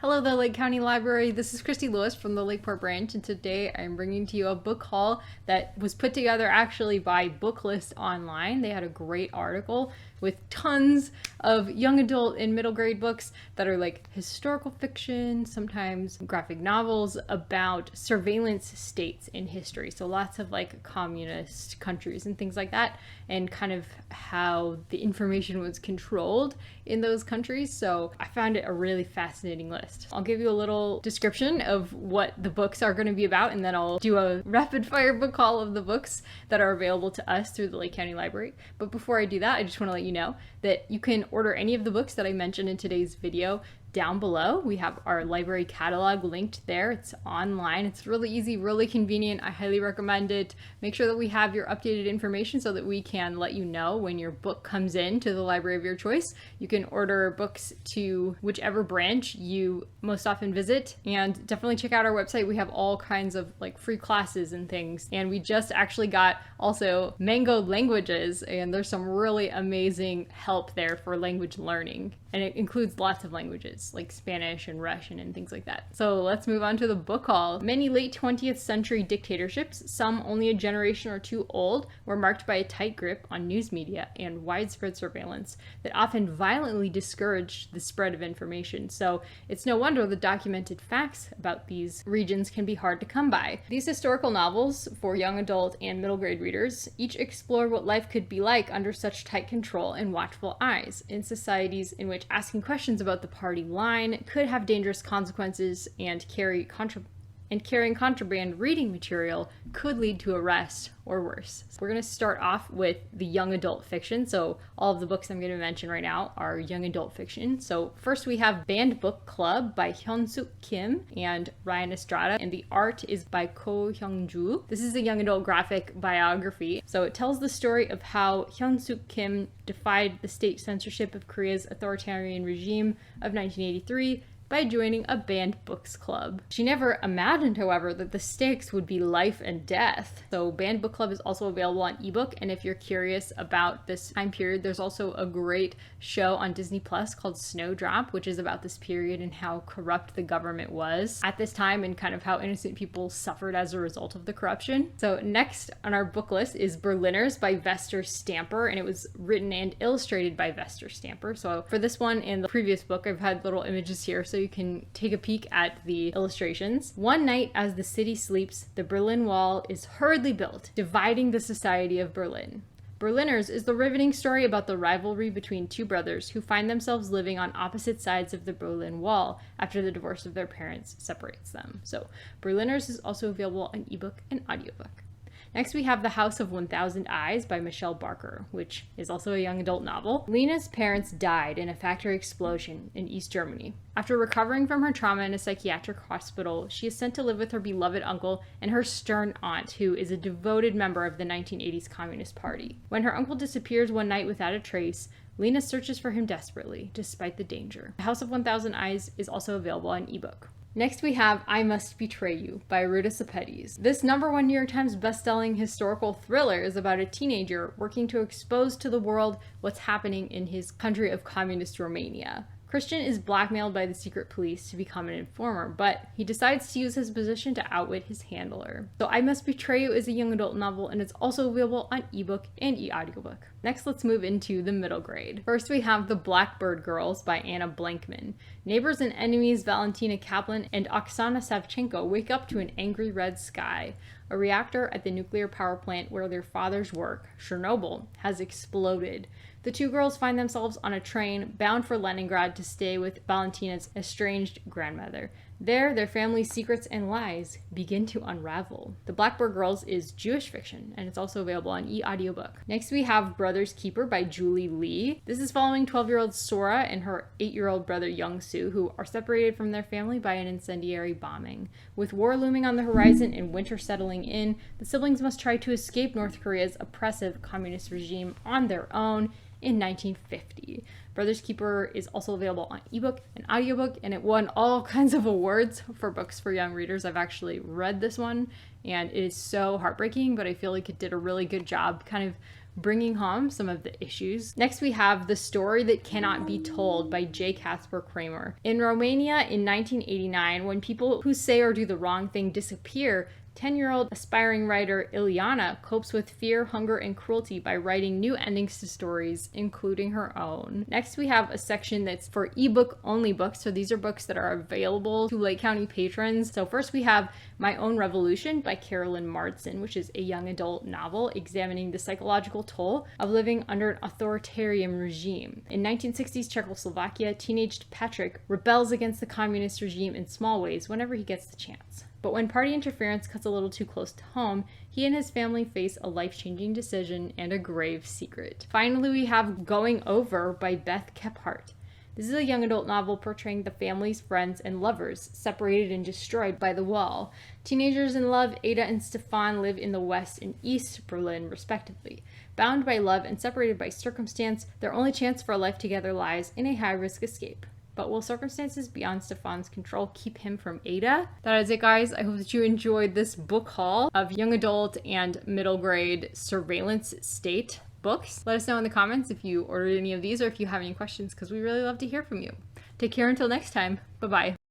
Hello, the Lake County Library. This is Christy Lewis from the Lakeport branch, and today I'm bringing to you a book haul that was put together actually by Booklist online. They had a great article with tons of young adult and middle grade books that are like historical fiction, sometimes graphic novels about surveillance states in history. So lots of like communist countries and things like that, and kind of how the information was controlled in those countries. So I found it a really fascinating list. I'll give you a little description of what the books are going to be about, and then I'll do a rapid fire book haul of the books that are available to us through the Lake County Library. But before I do that, I just want to let you know that you can order any of the books that I mentioned in today's video down below. We have our library catalog linked there. It's online. It's really easy, really convenient. I highly recommend it. Make sure that we have your updated information so that we can let you know when your book comes in to the library of your choice. You can order books to whichever branch you most often visit, and definitely check out our website. We have all kinds of like free classes and things, and we just actually got also Mango languages, and there's some really amazing help there for language learning, and it includes lots of languages like Spanish and Russian and things like that. So let's move on to the book haul. Many late 20th century dictatorships, some only a generation or two old, were marked by a tight grip on news media and widespread surveillance that often violently discouraged the spread of information. So it's no wonder the documented facts about these regions can be hard to come by. These historical novels for young adult and middle grade readers each explore what life could be like under such tight control and watchful eyes in societies in which asking questions about the party line could have dangerous consequences, and carrying contraband reading material could lead to arrest or worse. So we're going to start off with the young adult fiction. So all of the books I'm going to mention right now are young adult fiction. So first we have Banned Book Club by Hyun Kim and Ryan Estrada, and the art is by Ko Hyung-ju. This is a young adult graphic biography. So it tells the story of how Hyun Kim defied the state censorship of Korea's authoritarian regime of 1983 by joining a banned books club. She never imagined, however, that the stakes would be life and death. So Banned Book Club is also available on ebook, and if you're curious about this time period, there's also a great show on Disney Plus called Snowdrop, which is about this period and how corrupt the government was at this time and kind of how innocent people suffered as a result of the corruption. So next on our book list is Berliners by Vesper Stamper, and it was written and illustrated by Vesper Stamper. So for this one and the previous book, I've had little images here so you can take a peek at the illustrations. One night as the city sleeps, the Berlin Wall is hurriedly built, dividing the society of Berlin. Berliners is the riveting story about the rivalry between two brothers who find themselves living on opposite sides of the Berlin Wall after the divorce of their parents separates them. So Berliners is also available on ebook and audiobook. Next, we have The House of 1,000 Eyes by Michelle Barker, which is also a young adult novel. Lena's parents died in a factory explosion in East Germany. After recovering from her trauma in a psychiatric hospital, she is sent to live with her beloved uncle and her stern aunt, who is a devoted member of the 1980s Communist Party. When her uncle disappears one night without a trace, Lena searches for him desperately, despite the danger. The House of 1,000 Eyes is also available on ebook. Next we have I Must Betray You by Ruta Sepetys. This #1 New York Times bestselling historical thriller is about a teenager working to expose to the world what's happening in his country of communist Romania. Christian is blackmailed by the secret police to become an informer, but he decides to use his position to outwit his handler. So I Must Betray You is a young adult novel, and it's also available on ebook and e-audiobook. Next, let's move into the middle grade. First, we have The Blackbird Girls by Anna Blankman. Neighbors and enemies Valentina Kaplan and Oksana Savchenko wake up to an angry red sky. A reactor at the nuclear power plant where their fathers work, Chernobyl, has exploded. The two girls find themselves on a train bound for Leningrad to stay with Valentina's estranged grandmother. There, their family's secrets and lies begin to unravel. The Blackbird Girls is Jewish fiction, and it's also available on e-audiobook. Next, we have Brother's Keeper by Julie Lee. This is following 12-year-old Sora and her 8-year-old brother Young-soo, who are separated from their family by an incendiary bombing. With war looming on the horizon and winter settling in, the siblings must try to escape North Korea's oppressive communist regime on their own in 1950. Brother's Keeper is also available on ebook and audiobook, and it won all kinds of awards for books for young readers. I've actually read this one, and it is so heartbreaking, but I feel like it did a really good job kind of bringing home some of the issues. Next, we have The Story That Cannot Be Told by J. Kasper Kramer. In Romania in 1989, when people who say or do the wrong thing disappear, 10-year-old aspiring writer Ileana copes with fear, hunger, and cruelty by writing new endings to stories, including her own. Next, we have a section that's for ebook only books. So these are books that are available to Lake County patrons. So first we have My Own Revolution by Carolyn, Marsden, which is a young adult novel examining the psychological toll of living under an authoritarian regime. In 1960s Czechoslovakia, teenaged Patrick rebels against the communist regime in small ways whenever he gets the chance. But when party interference cuts a little too close to home, he and his family face a life-changing decision and a grave secret. Finally, we have Going Over by Beth Kephart. This is a young adult novel portraying the families, friends, and lovers separated and destroyed by the wall. Teenagers in love, Ada and Stefan, live in the West and East Berlin, respectively. Bound by love and separated by circumstance, their only chance for a life together lies in a high-risk escape. But will circumstances beyond Stefan's control keep him from Ada? That is it, guys. I hope that you enjoyed this book haul of young adult and middle grade surveillance state books. Let us know in the comments if you ordered any of these or if you have any questions, because we really love to hear from you. Take care until next time. Bye-bye.